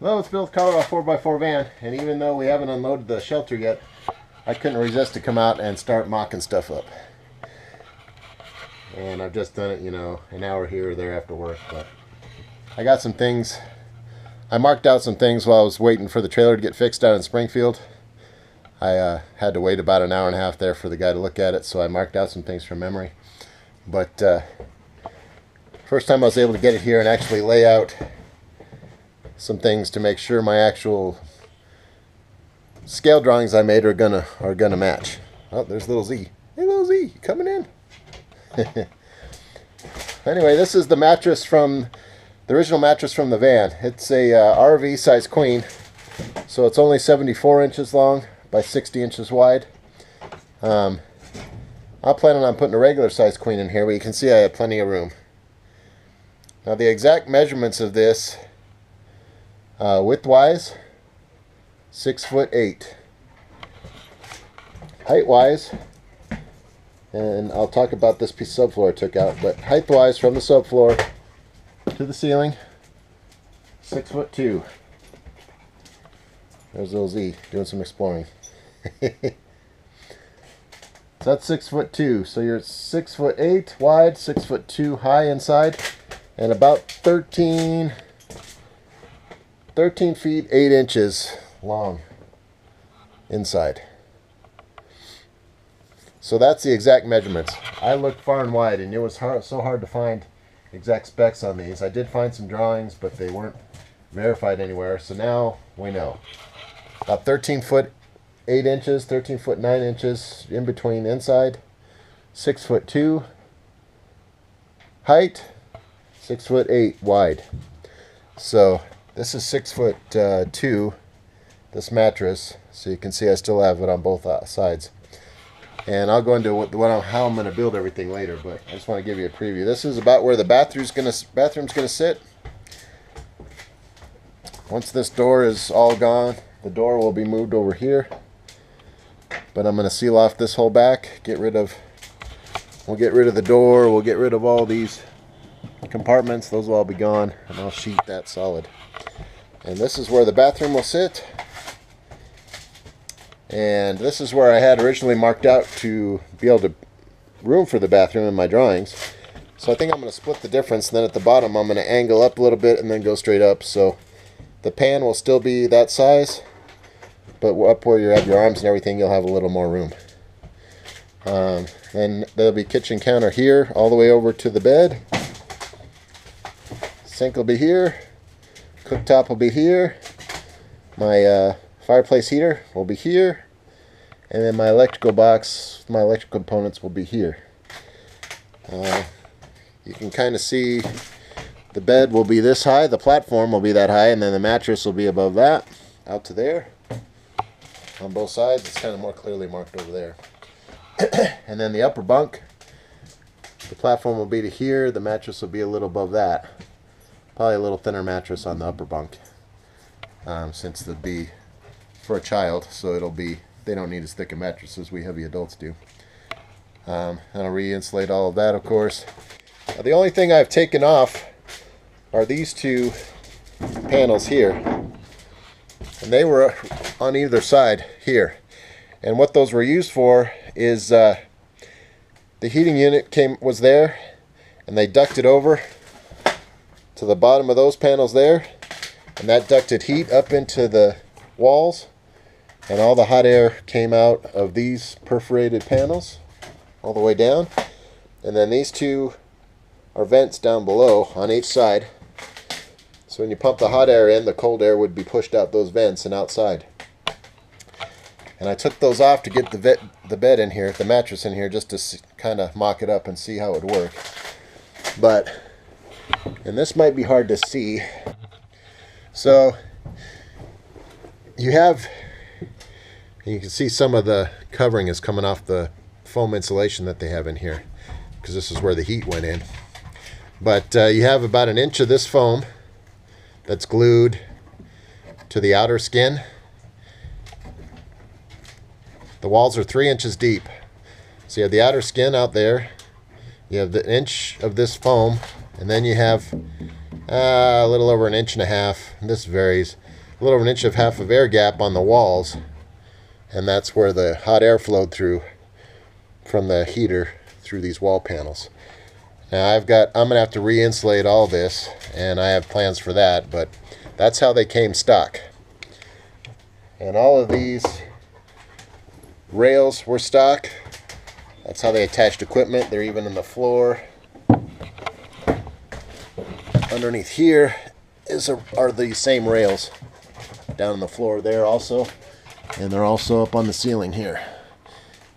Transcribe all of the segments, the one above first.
Well, it's built color off 4x4 van, and even though we haven't unloaded the shelter yet, I couldn't resist to come out and start mocking stuff up. And I've just done it, you know, an hour here or there after work. But I got some things. I marked out some things while I was waiting for the trailer to get fixed out in Springfield. I had to wait about an hour and a half there for the guy to look at it, so I marked out some things from memory. But first time I was able to get it here and actually lay out some things to make sure my actual scale drawings I made are gonna match. Oh, there's little Z. Hey, little Z, you coming in? Anyway, this is the mattress from the original mattress from the van. It's a RV size queen, so it's only 74 inches long by 60 inches wide. I'm planning on putting a regular size queen in here, but you can see I have plenty of room. Now the exact measurements of this, width-wise, 6'8". Height-wise, and I'll talk about this piece of subfloor I took out, but height-wise from the subfloor to the ceiling, 6'2". There's little Z doing some exploring. So that's 6'2". So you're 6'8" wide, 6'2" high inside, and about 13 feet 8 inches long inside. So that's the exact measurements. I looked far and wide, and it was so hard to find exact specs on these. I did find some drawings, but they weren't verified anywhere. So now we know. About 13 foot 8 inches, 13 foot 9 inches in between inside, 6'2" height, 6'8" wide. So this is 6'2", this mattress. So you can see I still have it on both sides. And I'll go into how I'm going to build everything later, but I just want to give you a preview. This is about where the bathroom's going to sit. Once this door is all gone, the door will be moved over here. But I'm going to seal off this whole back, we'll get rid of the door, we'll get rid of all these compartments, those will all be gone, and I'll sheet that solid. And this is where the bathroom will sit. And this is where I had originally marked out to be able to room for the bathroom in my drawings. So I think I'm going to split the difference, and then at the bottom I'm going to angle up a little bit and then go straight up. So the pan will still be that size, but up where you have your arms and everything, you'll have a little more room. And there'll be kitchen counter here all the way over to the bed. Sink will be here. Cooktop will be here. My fireplace heater will be here, and then my electrical box, my electrical components will be here. You can kind of see the bed will be this high, the platform will be that high, and then the mattress will be above that, out to there. On both sides, it's kind of more clearly marked over there. And then the upper bunk, the platform will be to here, the mattress will be a little above that. Probably a little thinner mattress on the upper bunk, since it'll be for a child, so they don't need as thick a mattress as we heavy adults do. And I'll re-insulate all of that, of course. Now, the only thing I've taken off are these two panels here, and they were on either side here. And what those were used for is the heating unit was there, and they ducted over to the bottom of those panels there, and that ducted heat up into the walls, and all the hot air came out of these perforated panels all the way down. And then these two are vents down below on each side, so when you pump the hot air in, the cold air would be pushed out those vents and outside. And I took those off to get the bed in here, the mattress in here, just to kind of mock it up and see how it would work. But, and this might be hard to see, so you can see some of the covering is coming off the foam insulation that they have in here, because this is where the heat went in. But you have about an inch of this foam that's glued to the outer skin. The walls are 3 inches deep. So you have the outer skin out there, you have the inch of this foam, and then you have a little over an inch and a half. This varies, a little over an inch of half of air gap on the walls, and that's where the hot air flowed through from the heater through these wall panels. Now I'm gonna have to re-insulate all this, and I have plans for that, but that's how they came stock. And all of these rails were stock. That's how they attached equipment. They're even in the floor. Underneath here are the same rails down on the floor there also, and they're also up on the ceiling here.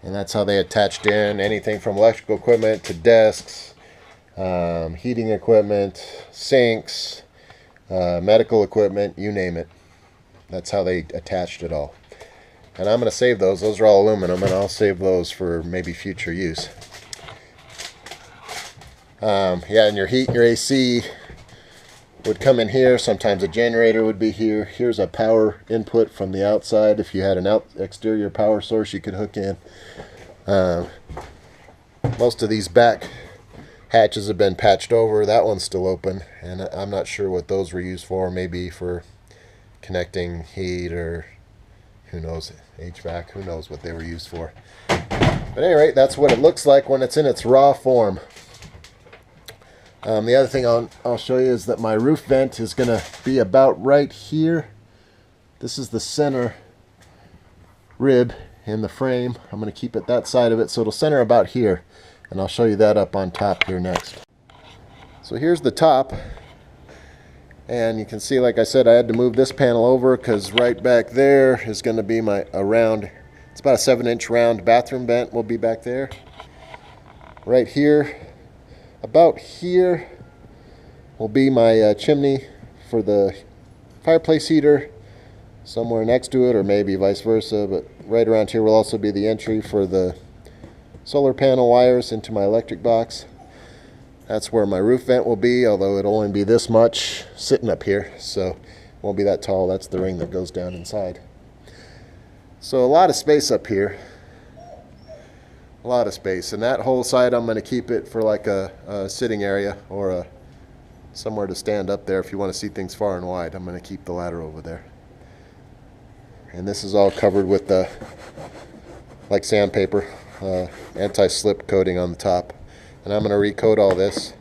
And that's how they attached in anything from electrical equipment to desks, heating equipment, sinks, medical equipment, you name it. That's how they attached it all. And I'm going to save those. Those are all aluminum, and I'll save those for maybe future use. Yeah, and your heat and your AC would come in here. Sometimes a generator would be here. Here's a power input from the outside. If you had an exterior power source you could hook in. Most of these back hatches have been patched over. That one's still open, and I'm not sure what those were used for. Maybe for connecting heat, or who knows, HVAC, who knows what they were used for. But at any rate, that's what it looks like when it's in its raw form. The other thing I'll show you is that my roof vent is going to be about right here. This is the center rib in the frame. I'm going to keep it that side of it, so it'll center about here. And I'll show you that up on top here next. So here's the top. And you can see, like I said, I had to move this panel over because right back there is going to be a round, it's about a 7-inch round bathroom vent will be back there. Right here, about here, will be my chimney for the fireplace heater, somewhere next to it, or maybe vice versa, but right around here will also be the entry for the solar panel wires into my electric box. That's where my roof vent will be, although it'll only be this much sitting up here, so it won't be that tall. That's the ring that goes down inside. So a lot of space up here. A lot of space. And that whole side, I'm going to keep it for like a sitting area, or somewhere to stand up there if you want to see things far and wide. I'm going to keep the ladder over there. And this is all covered with like sandpaper, anti-slip coating on the top. And I'm going to recoat all this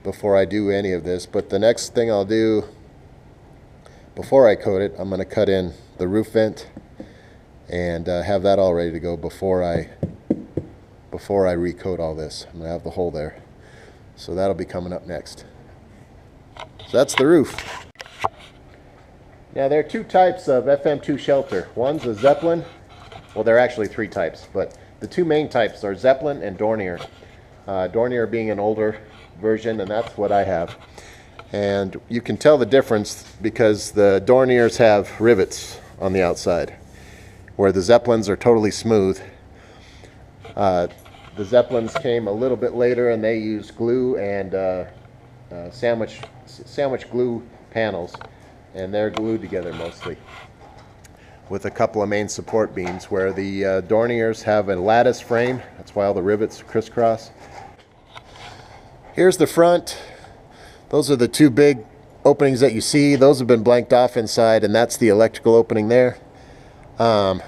before I do any of this. But the next thing I'll do before I coat it, I'm going to cut in the roof vent and have that all ready to go before I recoat all this. I'm going to have the hole there. So that'll be coming up next. So that's the roof. Now there are two types of FM2 shelter. One's a Zeppelin. Well, there are actually three types, but the two main types are Zeppelin and Dornier. Dornier being an older version, and that's what I have. And you can tell the difference because the Dorniers have rivets on the outside, where the Zeppelins are totally smooth. The Zeppelins came a little bit later, and they use glue and sandwich glue panels, and they're glued together mostly with a couple of main support beams, where the Dorniers have a lattice frame. That's why all the rivets crisscross. Here's the front. Those are the two big openings that you see. Those have been blanked off inside, and that's the electrical opening there. I'm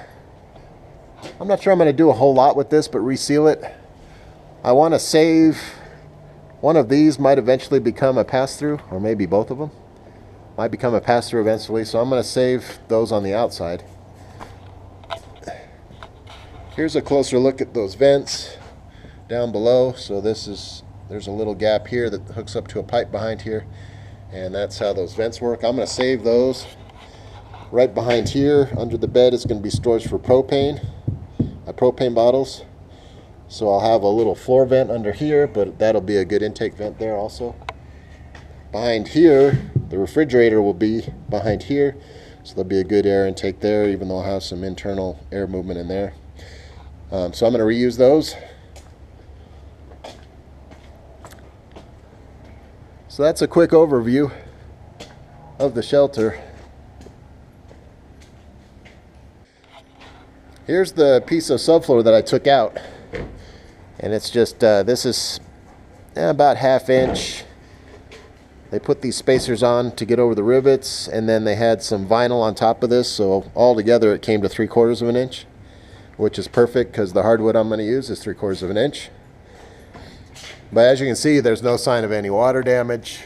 not sure I'm going to do a whole lot with this, but reseal it. I want to save one of these. Might eventually become a pass-through, or maybe both of them might become a pass-through eventually, so I'm going to save those on the outside. Here's a closer look at those vents down below. So there's a little gap here that hooks up to a pipe behind here, and that's how those vents work. I'm going to save those. Right behind here under the bed is going to be storage for propane, propane bottles. So I'll have a little floor vent under here, but that'll be a good intake vent there also. Behind here, the refrigerator will be behind here, so there'll be a good air intake there, even though I'll have some internal air movement in there. So I'm going to reuse those. So that's a quick overview of the shelter. Here's the piece of subfloor that I took out, and it's just this is about 1/2 inch They put these spacers on to get over the rivets, and then they had some vinyl on top of this, so altogether it came to 3/4 of an inch, which is perfect because the hardwood I'm going to use is 3/4 of an inch. But as you can see, there's no sign of any water damage,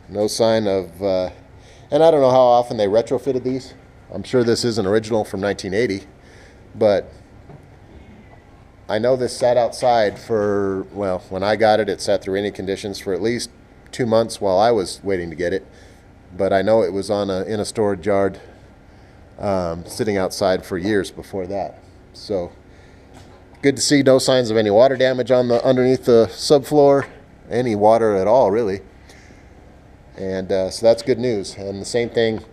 no sign of, and I don't know how often they retrofitted these. I'm sure this isn't original from 1980, but I know this sat outside for, well, when I got it, it sat through rainy conditions for at least 2 months while I was waiting to get it. But I know it was in a storage yard sitting outside for years before that. So good to see no signs of any water damage on the underneath the subfloor, any water at all really. And so that's good news. And the same thing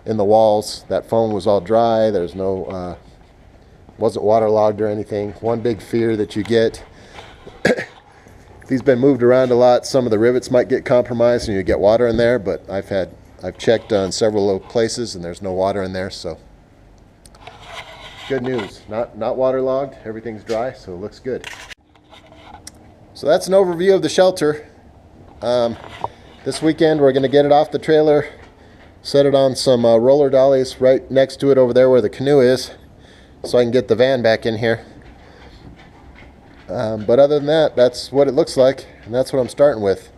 in the walls. That foam was all dry. There's no wasn't waterlogged or anything. One big fear that you get, if these been moved around a lot, some of the rivets might get compromised and you get water in there, but I've checked on several places and there's no water in there, so good news. Not waterlogged, everything's dry, so it looks good. So that's an overview of the shelter. This weekend we're going to get it off the trailer, set it on some roller dollies right next to it over there where the canoe is, so I can get the van back in here. But other than that, that's what it looks like, and that's what I'm starting with.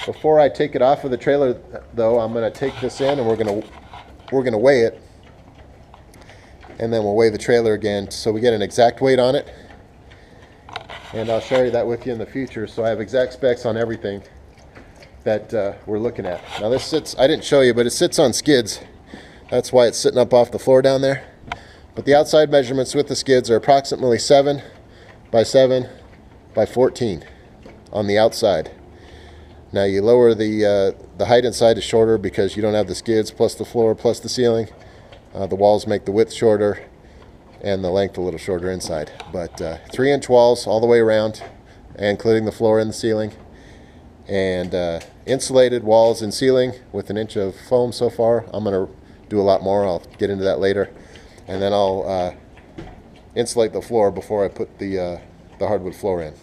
Before I take it off of the trailer, though, I'm going to take this in and we're going to weigh it, and then we'll weigh the trailer again so we get an exact weight on it. And I'll share that with you in the future, so I have exact specs on everything that we're looking at. Now this sits, I didn't show you, but it sits on skids. That's why it's sitting up off the floor down there. But the outside measurements with the skids are approximately 7 by 7 by 14 on the outside. Now you lower the height inside is shorter because you don't have the skids plus the floor plus the ceiling. The walls make the width shorter and the length a little shorter inside. But 3-inch walls all the way around, including the floor and the ceiling. And insulated walls and ceiling with 1 inch of foam so far. I'm going to do a lot more. I'll get into that later. And then I'll insulate the floor before I put the hardwood floor in.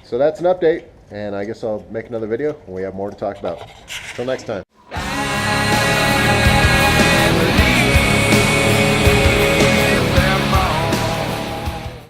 So that's an update, and I guess I'll make another video when we have more to talk about. Until next time.